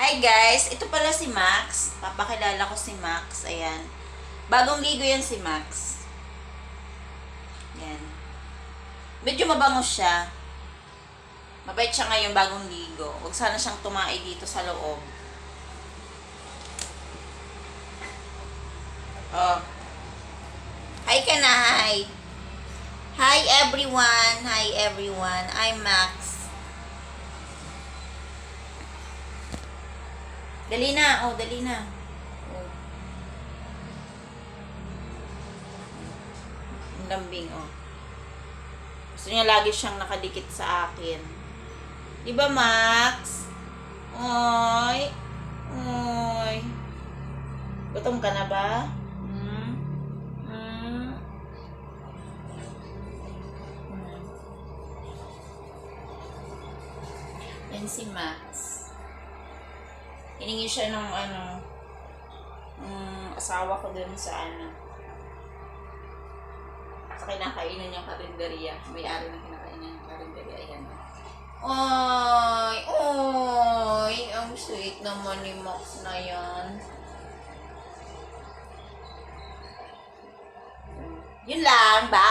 Hi guys, ito pala si Max. Papakilala ko si Max. Ayan. Bagong ligo yan si Max. Ayan. Medyo mabango siya. Mabait siya ngayon bagong ligo. Huwag sana siyang tumae dito sa loob. Oh. Hi ka na, hi. Hi everyone. Hi everyone. I'm Max. Dali na. Oh, dali na. Oh. Ang lambing, oh. Gusto niya lagi siyang nakadikit sa akin. Diba, Max? Oy. Oy. Gutom ka na ba? Hmm? Hmm? Yan si Max. Hiningi siya ng asawa ko dun sa sa kinakainan niyang karinderya. May-ari ng kinakainan niyang karinderya. Ayan. Oy! Oy! Ang sweet naman ni Max na yan. Yun lang. Bye!